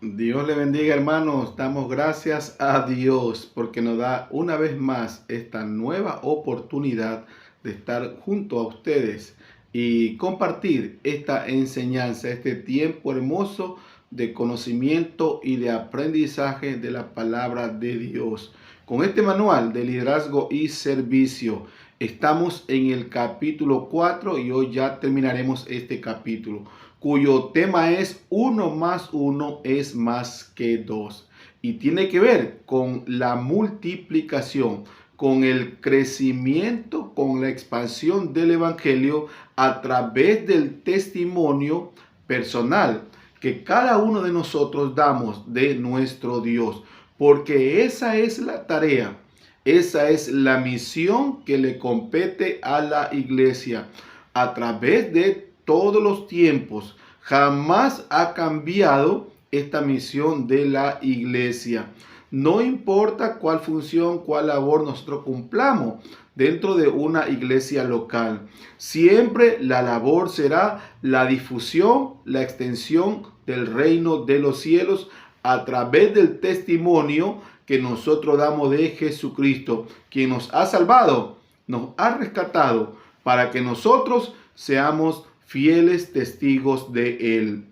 Dios le bendiga, hermanos. Damos gracias a Dios porque nos da una vez más esta nueva oportunidad de estar junto a ustedes y compartir esta enseñanza, este tiempo hermoso de conocimiento y de aprendizaje de la palabra de Dios. Con este manual de liderazgo y servicio, estamos en el capítulo 4 y hoy ya terminaremos este capítulo, cuyo tema es uno más uno es más que dos. Y tiene que ver con la multiplicación, con el crecimiento, con la expansión del Evangelio a través del testimonio personal que cada uno de nosotros damos de nuestro Dios. Porque esa es la tarea, esa es la misión que le compete a la iglesia a través de todos los tiempos. Jamás ha cambiado esta misión de la iglesia. No importa cuál función, cuál labor nosotros cumplamos dentro de una iglesia local. Siempre la labor será la difusión, la extensión del reino de los cielos a través del testimonio que nosotros damos de Jesucristo, quien nos ha salvado, nos ha rescatado para que nosotros seamos fieles testigos de Él.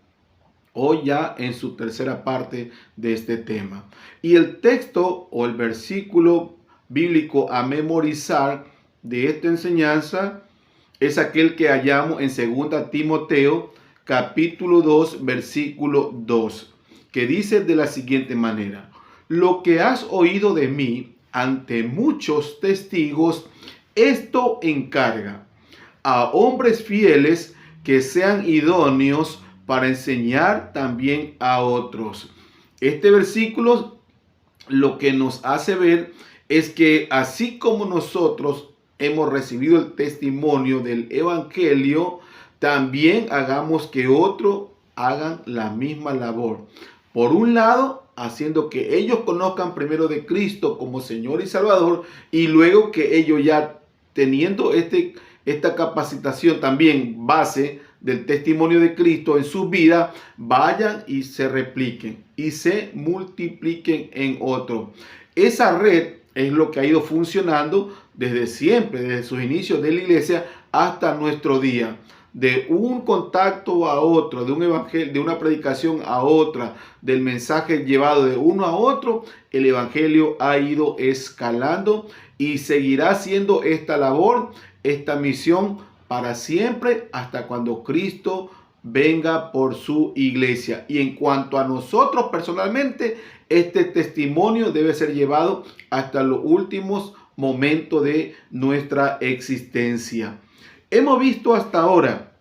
Hoy ya en su tercera parte de este tema. Y el texto o el versículo bíblico a memorizar de esta enseñanza es aquel que hallamos en 2 Timoteo capítulo 2 versículo 2, que dice de la siguiente manera: lo que has oído de mí ante muchos testigos, esto encarga a hombres fieles que sean idóneos para enseñar también a otros. Este versículo lo que nos hace ver es que así como nosotros hemos recibido el testimonio del Evangelio, también hagamos que otros hagan la misma labor. Por un lado, haciendo que ellos conozcan primero de Cristo como Señor y Salvador, y luego que ellos ya teniendo esta capacitación también base del testimonio de Cristo en su vida, vayan y se repliquen y se multipliquen en otro. Esa red es lo que ha ido funcionando desde siempre, desde sus inicios de la iglesia hasta nuestro día. De un contacto a otro, de un evangelio, de una predicación a otra, del mensaje llevado de uno a otro, el evangelio ha ido escalando y seguirá siendo esta labor, esta misión para siempre hasta cuando Cristo venga por su iglesia. Y en cuanto a nosotros personalmente, este testimonio debe ser llevado hasta los últimos momentos de nuestra existencia. Hemos visto hasta ahora,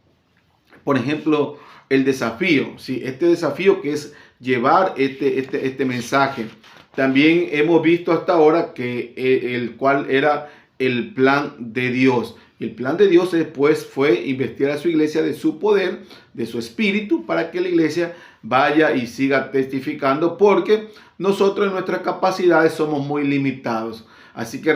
por ejemplo, el desafío, ¿sí? Este desafío que es llevar este mensaje. También hemos visto hasta ahora que el cual era el plan de Dios. El plan de Dios después fue investigar a su iglesia de su poder, de su espíritu, para que la iglesia vaya y siga testificando, porque nosotros en nuestras capacidades somos muy limitados. Así que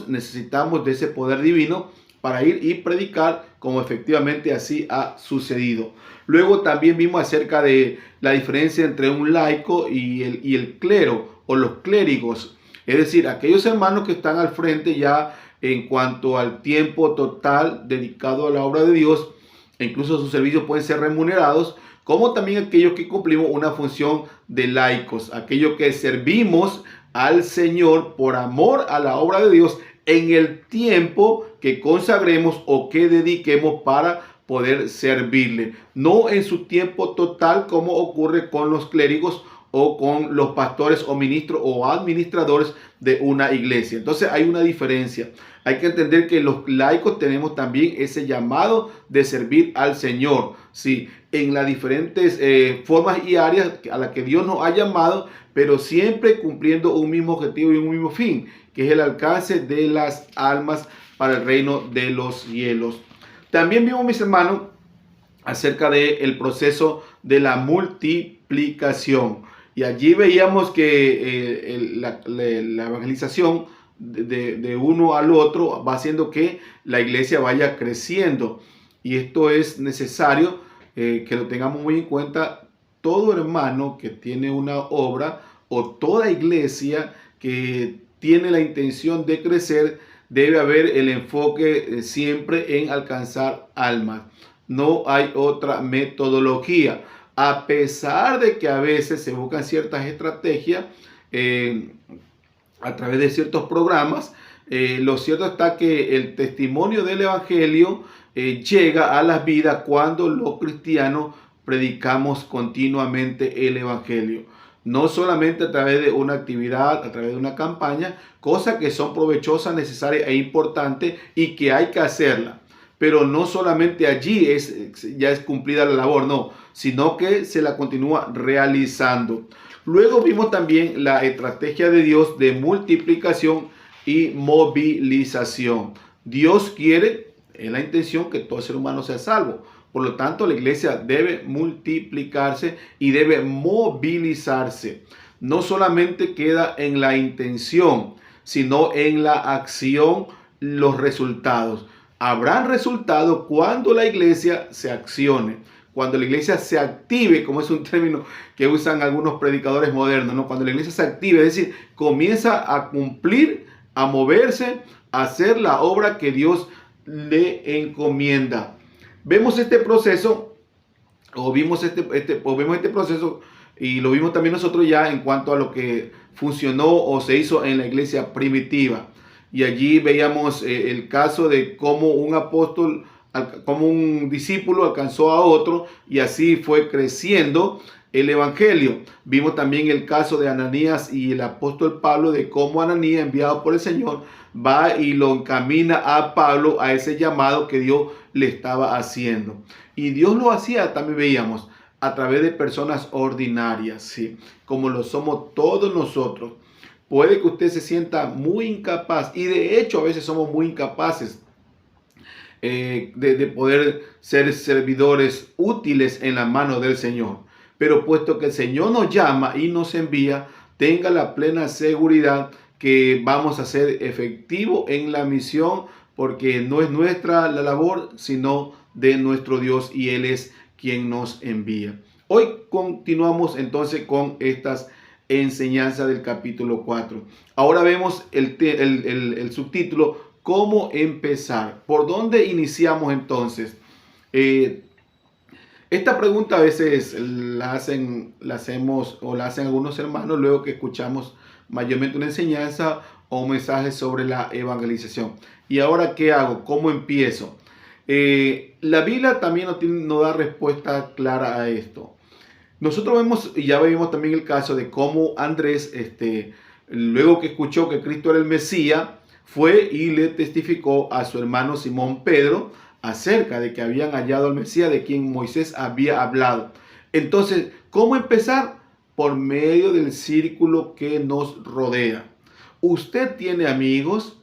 necesitamos de ese poder divino para ir y predicar como efectivamente así ha sucedido. Luego también vimos acerca de la diferencia entre un laico y el clero o los clérigos. Es decir, aquellos hermanos que están al frente ya en cuanto al tiempo total dedicado a la obra de Dios, e incluso sus servicios pueden ser remunerados, como también aquellos que cumplimos una función de laicos, aquellos que servimos al Señor por amor a la obra de Dios en el tiempo que consagremos o que dediquemos para poder servirle, no en su tiempo total como ocurre con los clérigos o con los pastores o ministros o administradores de una iglesia. Entonces hay una diferencia. Hay que entender que los laicos tenemos también ese llamado de servir al Señor, sí, en las diferentes formas y áreas a las que Dios nos ha llamado, pero siempre cumpliendo un mismo objetivo y un mismo fin, que es el alcance de las almas para el reino de los cielos. También vimos, mis hermanos, acerca del proceso de la multiplicación. Y allí veíamos que la evangelización de uno al otro va haciendo que la iglesia vaya creciendo. Y esto es necesario que lo tengamos muy en cuenta todo hermano que tiene una obra o toda iglesia que tiene la intención de crecer, debe haber el enfoque siempre en alcanzar almas. No hay otra metodología. A pesar de que a veces se buscan ciertas estrategias a través de ciertos programas, lo cierto está que el testimonio del Evangelio llega a las vidas cuando los cristianos predicamos continuamente el Evangelio. No solamente a través de una actividad, a través de una campaña, cosas que son provechosas, necesarias e importantes y que hay que hacerla. Pero no solamente allí ya es cumplida la labor, no, sino que se la continúa realizando. Luego vimos también la estrategia de Dios de multiplicación y movilización. Dios quiere, es la intención, que todo ser humano sea salvo. Por lo tanto, la iglesia debe multiplicarse y debe movilizarse. No solamente queda en la intención, sino en la acción los resultados. Habrán resultados cuando la iglesia se accione, cuando la iglesia se active, como es un término que usan algunos predicadores modernos, ¿no? Cuando la iglesia se active, es decir, comienza a cumplir, a moverse, a hacer la obra que Dios le encomienda. Vemos este proceso, vimos este proceso y lo vimos también nosotros ya en cuanto a lo que funcionó o se hizo en la iglesia primitiva. Y allí veíamos el caso de cómo un apóstol, como un discípulo alcanzó a otro y así fue creciendo el evangelio. Vimos también el caso de Ananías y el apóstol Pablo, de cómo Ananías, enviado por el Señor, va y lo encamina a Pablo a ese llamado que Dios le estaba haciendo. Y Dios lo hacía, también veíamos, a través de personas ordinarias, ¿sí? Como lo somos todos nosotros. Puede que usted se sienta muy incapaz, y de hecho a veces somos muy incapaces de poder ser servidores útiles en la mano del Señor. Pero puesto que el Señor nos llama y nos envía, tenga la plena seguridad que vamos a ser efectivos en la misión, porque no es nuestra la labor, sino de nuestro Dios, y Él es quien nos envía. Hoy continuamos entonces con estas enseñanzas del capítulo 4. Ahora vemos el subtítulo, ¿cómo empezar? ¿Por dónde iniciamos entonces? Esta pregunta a veces la hacen algunos hermanos luego que escuchamos mayormente una enseñanza o un mensaje sobre la evangelización. ¿Y ahora qué hago? ¿Cómo empiezo? La Biblia también no da respuesta clara a esto. Nosotros vemos, y ya vimos también el caso de cómo Andrés, luego que escuchó que Cristo era el Mesías, fue y le testificó a su hermano Simón Pedro acerca de que habían hallado al Mesías de quien Moisés había hablado. Entonces, ¿cómo empezar? Por medio del círculo que nos rodea. Usted tiene amigos,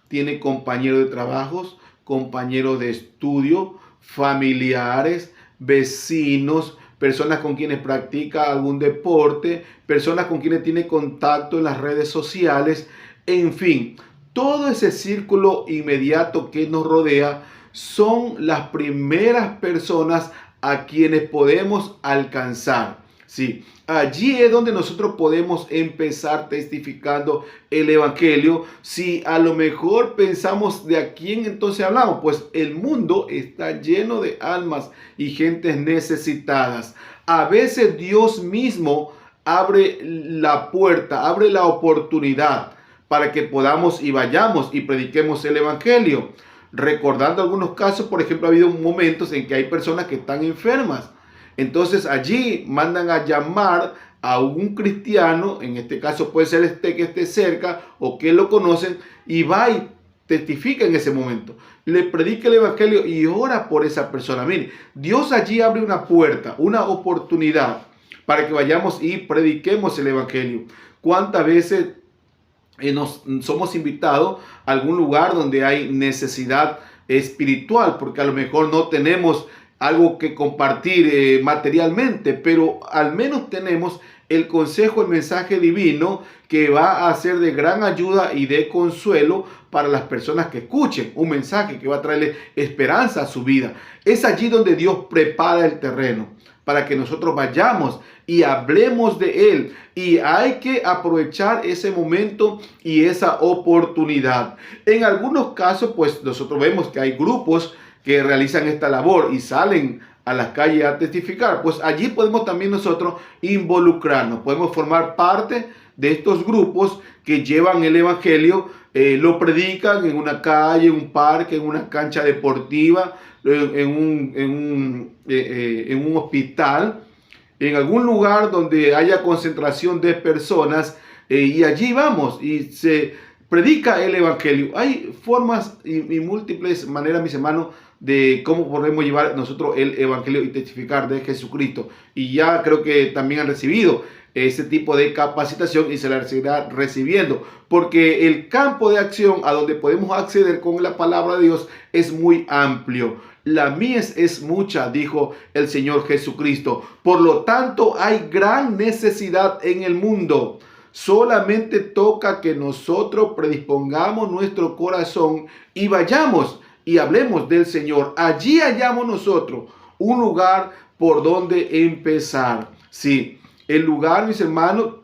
tiene compañeros de trabajos, compañeros de estudio, familiares, vecinos, personas con quienes practica algún deporte, personas con quienes tiene contacto en las redes sociales, en fin, todo ese círculo inmediato que nos rodea son las primeras personas a quienes podemos alcanzar. Sí, allí es donde nosotros podemos empezar testificando el evangelio. Si a lo mejor pensamos de a quién entonces hablamos, pues el mundo está lleno de almas y gentes necesitadas. A veces Dios mismo abre la puerta, abre la oportunidad para que podamos y vayamos y prediquemos el evangelio. Recordando algunos casos, por ejemplo, ha habido momentos en que hay personas que están enfermas. Entonces allí mandan a llamar a un cristiano, en este caso puede ser que esté cerca o que lo conocen, y va y testifica en ese momento. Le predica el evangelio y ora por esa persona. Mire, Dios allí abre una puerta, una oportunidad para que vayamos y prediquemos el evangelio. ¿Cuántas veces somos invitados a algún lugar donde hay necesidad espiritual? Porque a lo mejor no tenemos algo que compartir materialmente, pero al menos tenemos el consejo, el mensaje divino que va a ser de gran ayuda y de consuelo para las personas que escuchen, un mensaje que va a traerle esperanza a su vida. Es allí donde Dios prepara el terreno. para que nosotros vayamos y hablemos de Él. Y hay que aprovechar ese momento y esa oportunidad. En algunos casos, pues nosotros vemos que hay grupos que realizan esta labor y salen a las calles a testificar. Pues allí podemos también nosotros involucrarnos, podemos formar parte de estos grupos que llevan el evangelio, lo predican en una calle, en un parque, en una cancha deportiva, en un hospital, en algún lugar donde haya concentración de personas, y allí vamos y se predica el evangelio. Hay formas y múltiples maneras, mis hermanos, de cómo podemos llevar nosotros el evangelio y testificar de Jesucristo. Y ya creo que también han recibido ese tipo de capacitación y se la seguirá recibiendo, porque el campo de acción a donde podemos acceder con la palabra de Dios es muy amplio. La mies es mucha, dijo el Señor Jesucristo. Por lo tanto, hay gran necesidad en el mundo. Solamente toca que nosotros predispongamos nuestro corazón y vayamos y hablemos del Señor. Allí hallamos nosotros un lugar por donde empezar. Sí, el lugar, mis hermanos,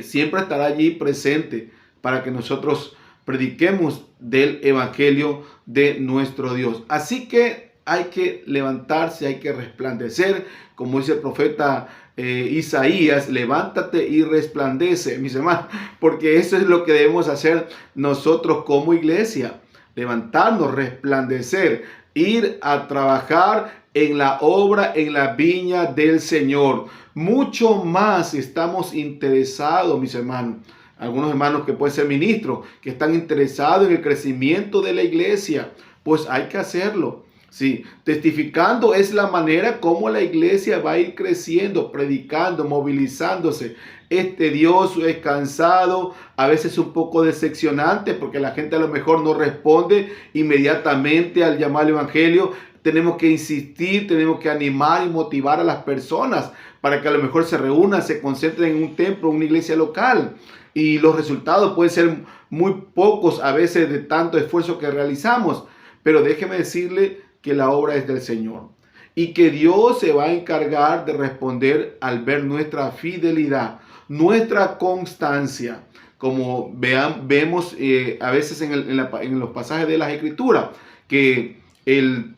siempre estará allí presente para que nosotros prediquemos del evangelio de nuestro Dios. Así que hay que levantarse, hay que resplandecer, como dice el profeta Isaías: levántate y resplandece, mis hermanos, porque eso es lo que debemos hacer nosotros como iglesia: levantarnos, resplandecer, ir a trabajar en la obra, en la viña del Señor. Mucho más estamos interesados, mis hermanos. Algunos hermanos que pueden ser ministros, que están interesados en el crecimiento de la iglesia, pues hay que hacerlo. Sí, testificando es la manera como la iglesia va a ir creciendo, predicando, movilizándose. Este Dios es cansado, a veces un poco decepcionante, porque la gente a lo mejor no responde inmediatamente al llamado al evangelio. Tenemos que insistir, tenemos que animar y motivar a las personas para que a lo mejor se reúnan, se concentren en un templo, en una iglesia local. Y los resultados pueden ser muy pocos a veces de tanto esfuerzo que realizamos. Pero déjeme decirle que la obra es del Señor y que Dios se va a encargar de responder al ver nuestra fidelidad, nuestra constancia. Como vemos a veces en los pasajes de las Escrituras, que el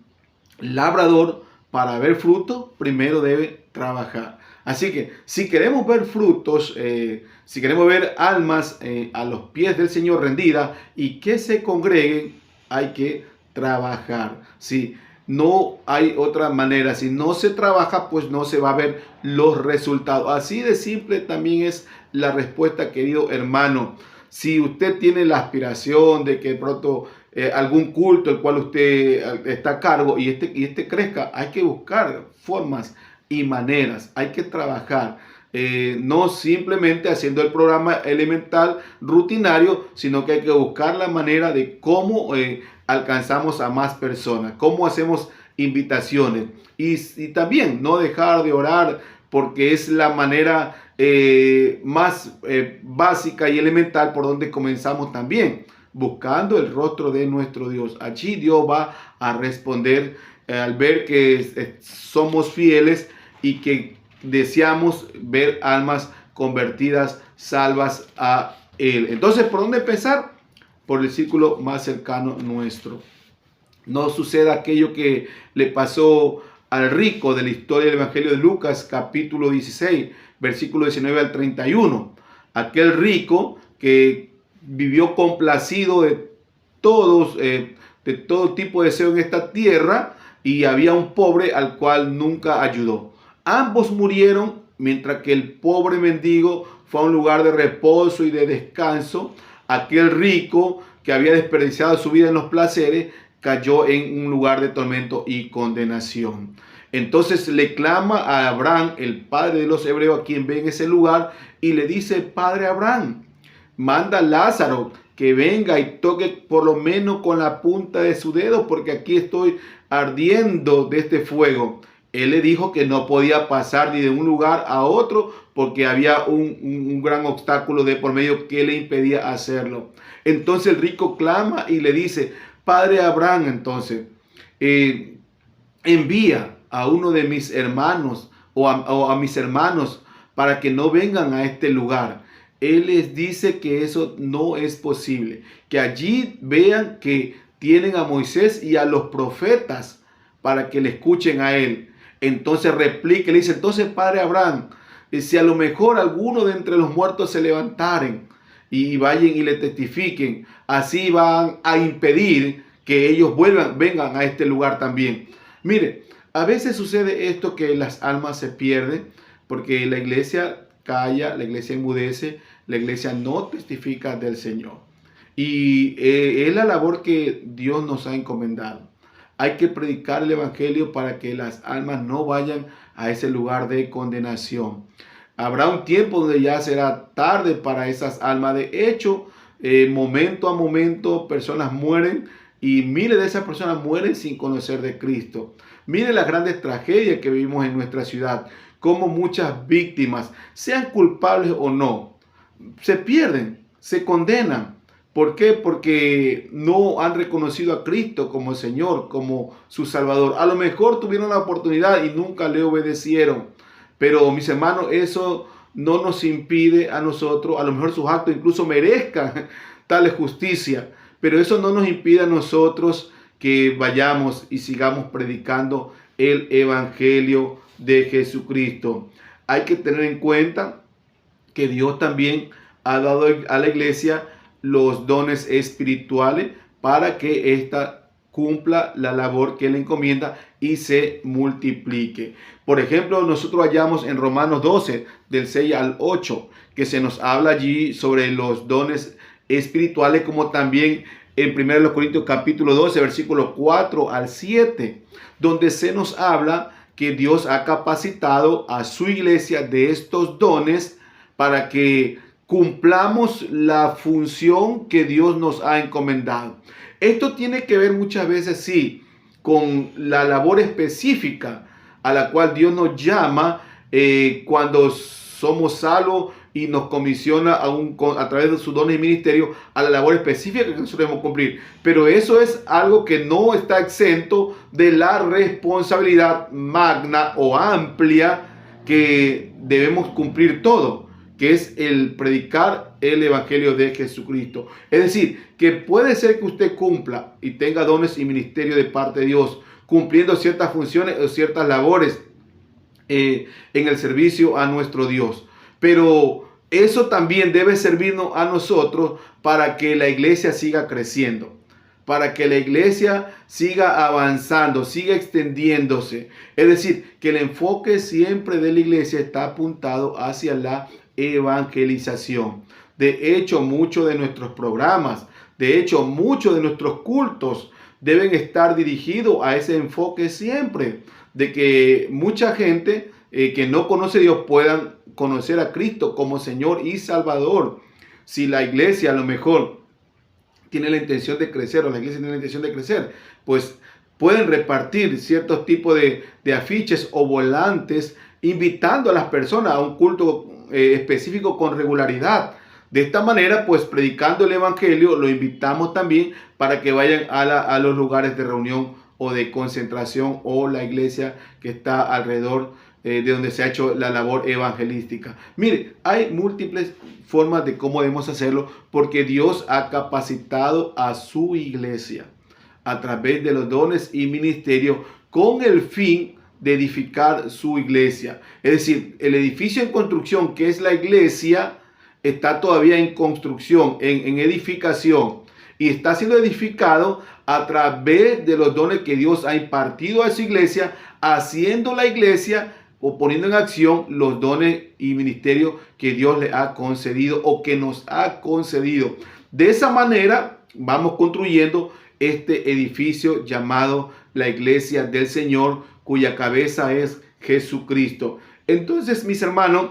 labrador, para ver fruto, primero debe trabajar. Así que si queremos ver frutos, si queremos ver almas a los pies del Señor rendidas y que se congreguen, hay que trabajar. Si no hay otra manera, si no se trabaja, pues no se va a ver los resultados. Así de simple también es la respuesta, querido hermano. Si usted tiene la aspiración de que de pronto algún culto el cual usted está a cargo y este crezca, hay que buscar formas y maneras, hay que trabajar. No simplemente haciendo el programa elemental rutinario, sino que hay que buscar la manera de cómo alcanzamos a más personas, cómo hacemos invitaciones y también no dejar de orar, porque es la manera más básica y elemental por donde comenzamos también, buscando el rostro de nuestro Dios. Allí Dios va a responder al ver que somos fieles y que deseamos ver almas convertidas, salvas a Él. Entonces, ¿por dónde empezar? Por el círculo más cercano nuestro. No suceda aquello que le pasó al rico de la historia del Evangelio de Lucas, capítulo 16, versículo 19 al 31. Aquel rico que vivió complacido de todo tipo de deseo en esta tierra, y había un pobre al cual nunca ayudó. Ambos murieron, mientras que el pobre mendigo fue a un lugar de reposo y de descanso. Aquel rico que había desperdiciado su vida en los placeres cayó en un lugar de tormento y condenación. Entonces le clama a Abraham, el padre de los hebreos, a quien ve en ese lugar, y le dice: Padre Abraham, manda a Lázaro que venga y toque por lo menos con la punta de su dedo, porque aquí estoy ardiendo de este fuego. Él le dijo que no podía pasar ni de un lugar a otro, porque había un gran obstáculo de por medio que le impedía hacerlo. Entonces el rico clama y le dice: Padre Abraham, entonces envía a uno de mis hermanos o a mis hermanos para que no vengan a este lugar. Él les dice que eso no es posible, que allí vean que tienen a Moisés y a los profetas para que le escuchen a él. Entonces replica, le dice, entonces padre Abraham, si a lo mejor alguno de entre los muertos se levantaren y vayan y le testifiquen, así van a impedir que ellos vengan a este lugar también. Mire, a veces sucede esto, que las almas se pierden porque la iglesia calla, la iglesia enmudece, la iglesia no testifica del Señor. Y es la labor que Dios nos ha encomendado. Hay que predicar el evangelio para que las almas no vayan a ese lugar de condenación. Habrá un tiempo donde ya será tarde para esas almas. De hecho, momento a momento personas mueren, y miles de esas personas mueren sin conocer de Cristo. Mire las grandes tragedias que vivimos en nuestra ciudad, como muchas víctimas, sean culpables o no, se pierden, se condenan. ¿Por qué? Porque no han reconocido a Cristo como Señor, como su Salvador. A lo mejor tuvieron la oportunidad y nunca le obedecieron. Pero mis hermanos, eso no nos impide a nosotros, a lo mejor sus actos incluso merezcan tal justicia, pero eso no nos impide a nosotros que vayamos y sigamos predicando el Evangelio de Jesucristo. Hay que tener en cuenta que Dios también ha dado a la iglesia los dones espirituales para que ésta cumpla la labor que le encomienda y se multiplique. Por ejemplo, nosotros hallamos en Romanos 12, del 6 al 8, que se nos habla allí sobre los dones espirituales, como también en 1 Corintios capítulo 12, versículos 4 al 7, donde se nos habla que Dios ha capacitado a su iglesia de estos dones para que cumplamos la función que Dios nos ha encomendado. Esto tiene que ver muchas veces, sí, con la labor específica a la cual Dios nos llama cuando somos salvos y nos comisiona a través de sus dones y ministerio a la labor específica que nosotros debemos cumplir. Pero eso es algo que no está exento de la responsabilidad magna o amplia que debemos cumplir todo, que es el predicar el evangelio de Jesucristo. Es decir, que puede ser que usted cumpla y tenga dones y ministerio de parte de Dios, cumpliendo ciertas funciones o ciertas labores en el servicio a nuestro Dios. Pero eso también debe servirnos a nosotros para que la iglesia siga creciendo, para que la iglesia siga avanzando, siga extendiéndose. Es decir, que el enfoque siempre de la iglesia está apuntado hacia la evangelización. De hecho, muchos de nuestros programas, de hecho, muchos de nuestros cultos deben estar dirigidos a ese enfoque siempre, de que mucha gente que no conoce a Dios puedan conocer a Cristo como Señor y Salvador. Si la iglesia a lo mejor tiene la intención de crecer, o la iglesia tiene la intención de crecer, pues pueden repartir ciertos tipos de afiches o volantes invitando a las personas a un culto específico con regularidad. De esta manera, pues predicando el evangelio, lo invitamos también para que vayan a los lugares de reunión o de concentración, o la iglesia que está alrededor de donde se ha hecho la labor evangelística. Mire, hay múltiples formas de cómo debemos hacerlo, porque Dios ha capacitado a su iglesia a través de los dones y ministerios con el fin de edificar su iglesia. Es decir, el edificio en construcción, que es la iglesia, está todavía en construcción, en edificación, y está siendo edificado a través de los dones que Dios ha impartido a su iglesia, haciendo la iglesia o poniendo en acción los dones y ministerios que Dios le ha concedido o que nos ha concedido. De esa manera vamos construyendo este edificio llamado la iglesia del Señor, cuya cabeza es Jesucristo. Entonces, mis hermanos,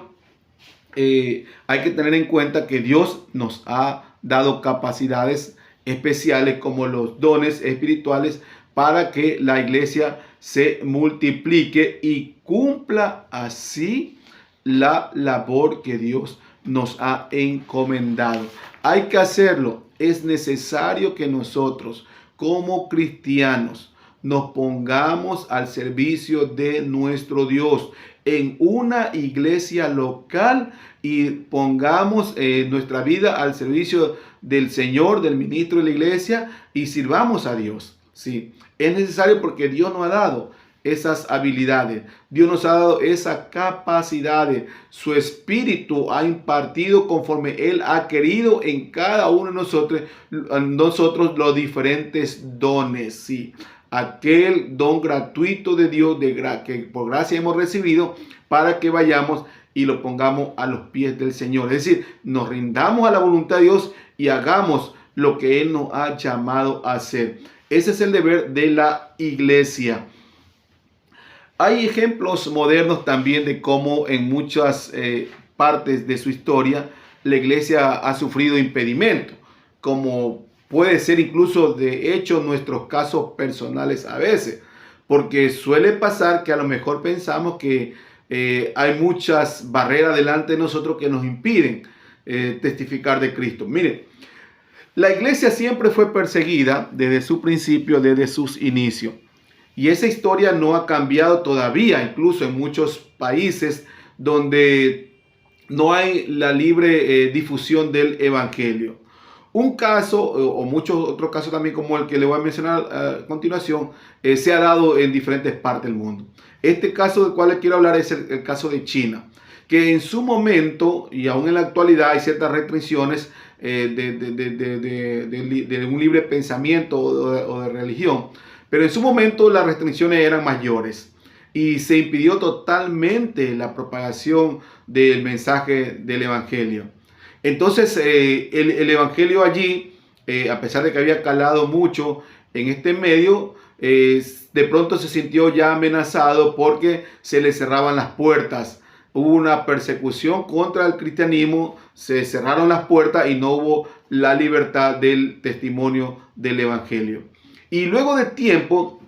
hay que tener en cuenta que Dios nos ha dado capacidades especiales como los dones espirituales para que la iglesia se multiplique y cumpla así la labor que Dios nos ha encomendado. Hay que hacerlo. Es necesario que nosotros, como cristianos, nos pongamos al servicio de nuestro Dios en una iglesia local y pongamos nuestra vida al servicio del Señor, del ministro de la iglesia, y sirvamos a Dios. Sí, es necesario porque Dios nos ha dado esas habilidades. Dios nos ha dado esa capacidades. Su Espíritu ha impartido conforme Él ha querido en cada uno de nosotros los diferentes dones. Sí, aquel don gratuito de Dios que por gracia hemos recibido para que vayamos y lo pongamos a los pies del Señor. Es decir, nos rindamos a la voluntad de Dios y hagamos lo que Él nos ha llamado a hacer. Ese es el deber de la iglesia. Hay ejemplos modernos también de cómo en muchas partes de su historia la iglesia ha sufrido impedimento, como puede ser incluso de hecho nuestros casos personales a veces, porque suele pasar que a lo mejor pensamos que hay muchas barreras delante de nosotros que nos impiden testificar de Cristo. Mire, la iglesia siempre fue perseguida desde su principio, desde sus inicios. Y esa historia no ha cambiado todavía, incluso en muchos países donde no hay la libre difusión del evangelio. Un caso, o muchos otros casos también como el que le voy a mencionar a continuación, se ha dado en diferentes partes del mundo. Este caso del cual les quiero hablar es el caso de China, que en su momento y aún en la actualidad hay ciertas restricciones de un libre pensamiento o de religión. Pero en su momento las restricciones eran mayores y se impidió totalmente la propagación del mensaje del evangelio. Entonces el evangelio allí, a pesar de que había calado mucho en este medio, de pronto se sintió ya amenazado porque se le cerraban las puertas. Hubo una persecución contra el cristianismo, se cerraron las puertas y no hubo la libertad del testimonio del evangelio. Y luego de tiempo,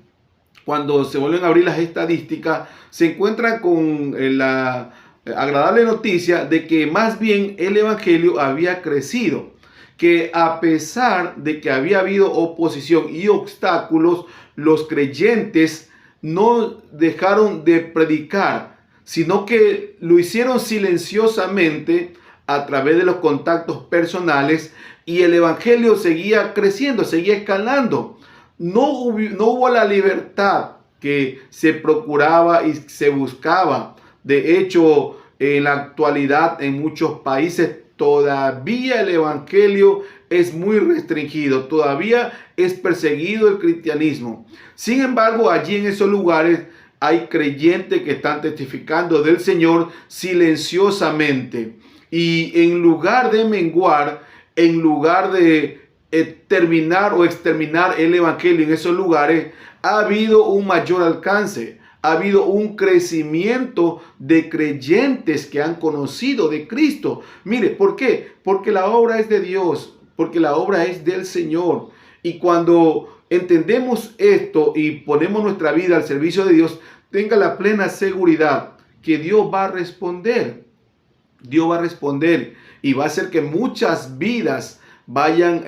cuando se vuelven a abrir las estadísticas, se encuentran con la agradable noticia de que más bien el evangelio había crecido, que a pesar de que había habido oposición y obstáculos, los creyentes no dejaron de predicar, sino que lo hicieron silenciosamente a través de los contactos personales, y el evangelio seguía creciendo, seguía escalando. No hubo la libertad que se procuraba y se buscaba. De hecho, en la actualidad en muchos países todavía el evangelio es muy restringido, todavía es perseguido el cristianismo. Sin embargo, allí en esos lugares hay creyentes que están testificando del Señor silenciosamente. Y en lugar de menguar, en lugar de terminar o exterminar el evangelio en esos lugares, ha habido un mayor alcance, ha habido un crecimiento de creyentes que han conocido de Cristo. Mire, ¿por qué? Porque la obra es de Dios, porque la obra es del Señor. Y cuando entendemos esto y ponemos nuestra vida al servicio de Dios, tenga la plena seguridad que Dios va a responder. Dios va a responder y va a hacer que muchas vidas vayan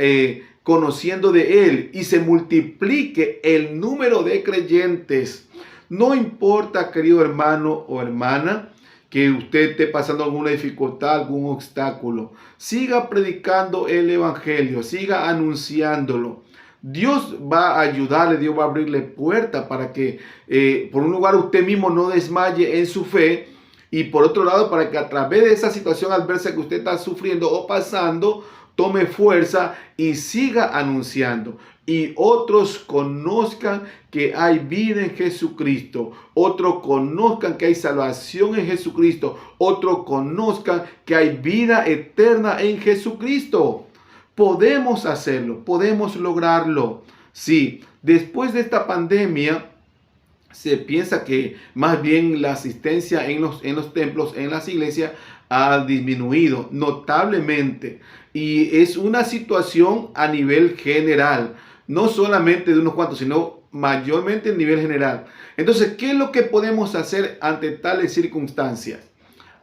conociendo de Él y se multiplique el número de creyentes. No importa, querido hermano o hermana, que usted esté pasando alguna dificultad, algún obstáculo. Siga predicando el evangelio, siga anunciándolo. Dios va a ayudarle, Dios va a abrirle puertas para que por un lugar usted mismo no desmaye en su fe, y por otro lado para que a través de esa situación adversa que usted está sufriendo o pasando, tome fuerza y siga anunciando. Y otros conozcan que hay vida en Jesucristo. Otros conozcan que hay salvación en Jesucristo. Otros conozcan que hay vida eterna en Jesucristo. Podemos hacerlo, podemos lograrlo. Sí, después de esta pandemia, se piensa que más bien la asistencia en los templos, en las iglesias, ha disminuido notablemente. Y es una situación a nivel general, no solamente de unos cuantos, sino mayormente a nivel general. Entonces, ¿qué es lo que podemos hacer ante tales circunstancias?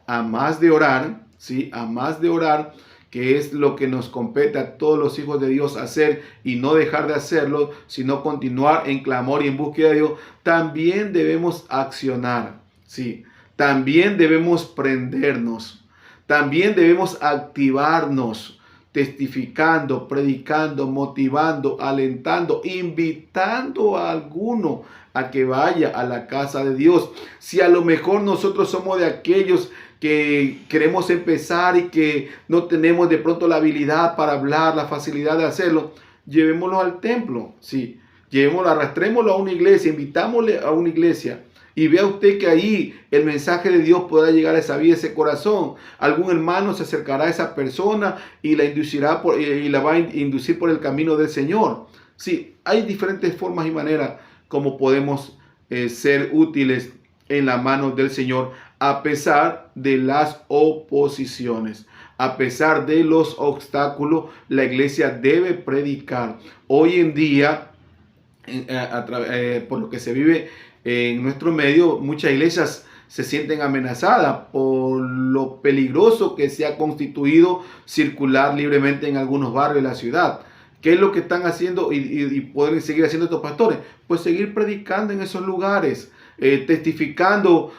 A más de orar, ¿sí? A más de orar, que es lo que nos compete a todos los hijos de Dios hacer y no dejar de hacerlo, sino continuar en clamor y en búsqueda de Dios, también debemos accionar, sí, también debemos prendernos, también debemos activarnos, testificando, predicando, motivando, alentando, invitando a alguno a que vaya a la casa de Dios. Si a lo mejor nosotros somos de aquellos que queremos empezar y que no tenemos de pronto la habilidad para hablar, la facilidad de hacerlo, llevémoslo al templo, sí, llevémoslo, arrastrémoslo a una iglesia, invitámosle a una iglesia. Y vea usted que ahí el mensaje de Dios podrá llegar a esa vida, ese corazón. Algún hermano se acercará a esa persona y la inducirá y la va a inducir por el camino del Señor. Sí, hay diferentes formas y maneras como podemos ser útiles en la mano del Señor a pesar de las oposiciones. A pesar de los obstáculos, la iglesia debe predicar. Hoy en día, por lo que se vive en nuestro medio, muchas iglesias se sienten amenazadas por lo peligroso que se ha constituido circular libremente en algunos barrios de la ciudad. ¿Qué es lo que están haciendo y pueden seguir haciendo estos pastores? Pues seguir predicando en esos lugares, testificando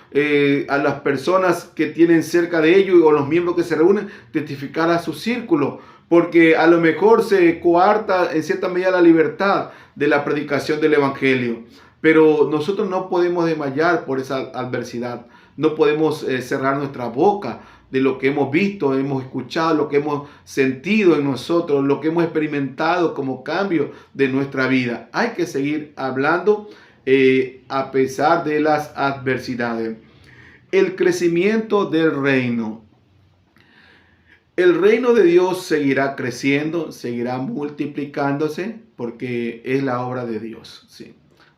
a las personas que tienen cerca de ellos o los miembros que se reúnen, testificar a su círculo, porque a lo mejor se coarta en cierta medida la libertad de la predicación del evangelio. Pero nosotros no podemos desmayar por esa adversidad, no podemos cerrar nuestra boca de lo que hemos visto, hemos escuchado, lo que hemos sentido en nosotros, lo que hemos experimentado como cambio de nuestra vida. Hay que seguir hablando a pesar de las adversidades. El crecimiento del reino. El reino de Dios seguirá creciendo, seguirá multiplicándose porque es la obra de Dios, sí.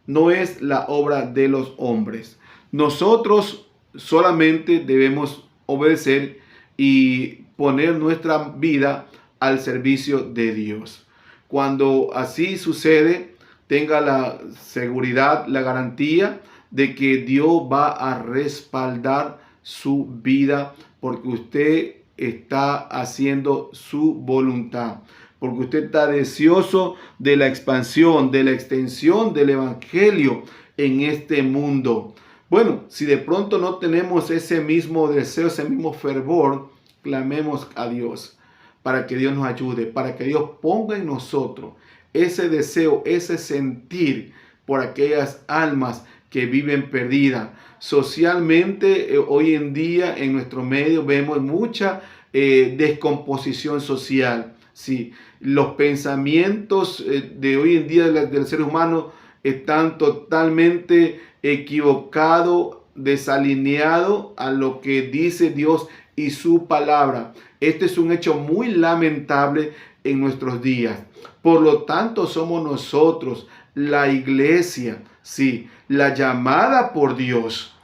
No es la obra de los hombres. Nosotros solamente debemos obedecer y poner nuestra vida al servicio de Dios. Cuando así sucede, tenga la seguridad, la garantía de que Dios va a respaldar su vida porque usted está haciendo su voluntad, porque usted está deseoso de la expansión, de la extensión del evangelio en este mundo. Bueno, si de pronto no tenemos ese mismo deseo, ese mismo fervor, clamemos a Dios para que Dios nos ayude, para que Dios ponga en nosotros ese deseo, ese sentir por aquellas almas que viven perdidas. Socialmente, hoy en día en nuestro medio vemos mucha descomposición social. Sí, los pensamientos de hoy en día del ser humano están totalmente equivocados, desalineados a lo que dice Dios y su palabra. Este es un hecho muy lamentable en nuestros días. Por lo tanto, somos nosotros, la iglesia, sí, la llamada por Dios,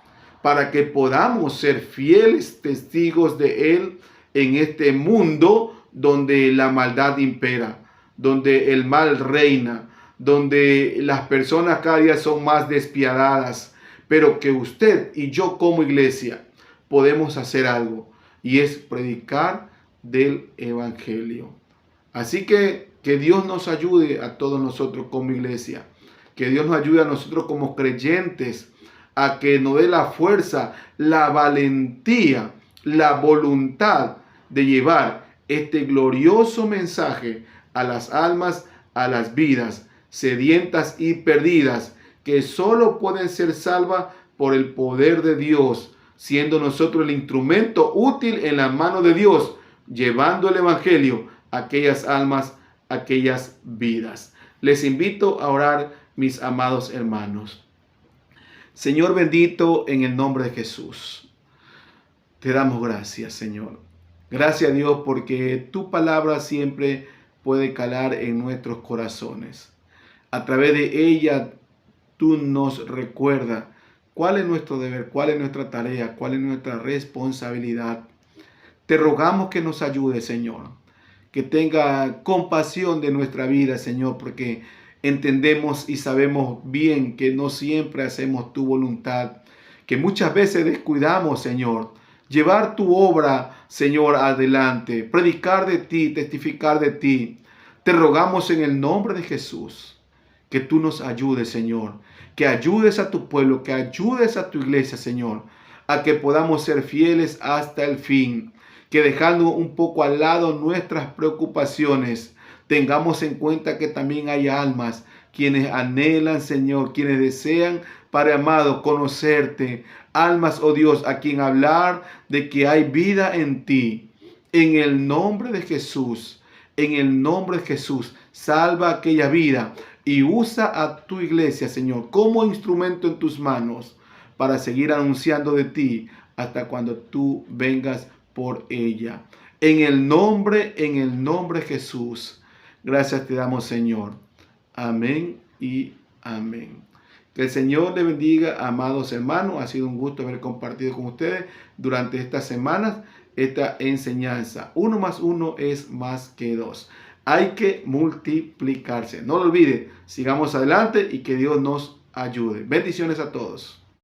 para que podamos ser fieles testigos de Él en este mundo donde la maldad impera, donde el mal reina, donde las personas cada día son más despiadadas, pero que usted y yo como iglesia podemos hacer algo, y es predicar del evangelio. Así que Dios nos ayude a todos nosotros como iglesia, que Dios nos ayude a nosotros como creyentes, a que nos dé la fuerza, la valentía, la voluntad de llevar este glorioso mensaje a las almas, a las vidas sedientas y perdidas, que solo pueden ser salvas por el poder de Dios, siendo nosotros el instrumento útil en la mano de Dios, llevando el evangelio a aquellas almas, a aquellas vidas. Les invito a orar, mis amados hermanos. Señor bendito, en el nombre de Jesús, te damos gracias, Señor. Gracias a Dios porque tu palabra siempre puede calar en nuestros corazones. A través de ella tú nos recuerdas cuál es nuestro deber, cuál es nuestra tarea, cuál es nuestra responsabilidad. Te rogamos que nos ayude, Señor, que tenga compasión de nuestra vida, Señor, porque entendemos y sabemos bien que no siempre hacemos tu voluntad, que muchas veces descuidamos, Señor, llevar tu obra, Señor, adelante, predicar de ti, testificar de ti. Te rogamos en el nombre de Jesús que tú nos ayudes, Señor, que ayudes a tu pueblo, que ayudes a tu iglesia, Señor, a que podamos ser fieles hasta el fin, que dejando un poco al lado nuestras preocupaciones, tengamos en cuenta que también hay almas quienes anhelan, Señor, quienes desean, Padre amado, conocerte. Almas, oh Dios, a quien hablar de que hay vida en ti. En el nombre de Jesús, en el nombre de Jesús, salva aquella vida y usa a tu iglesia, Señor, como instrumento en tus manos para seguir anunciando de ti hasta cuando tú vengas por ella. En el nombre de Jesús. Gracias te damos, Señor. Amén y amén. Que el Señor le bendiga, amados hermanos. Ha sido un gusto haber compartido con ustedes durante estas semanas esta enseñanza. 1 más 1 es más que 2. Hay que multiplicarse. No lo olvide. Sigamos adelante y que Dios nos ayude. Bendiciones a todos.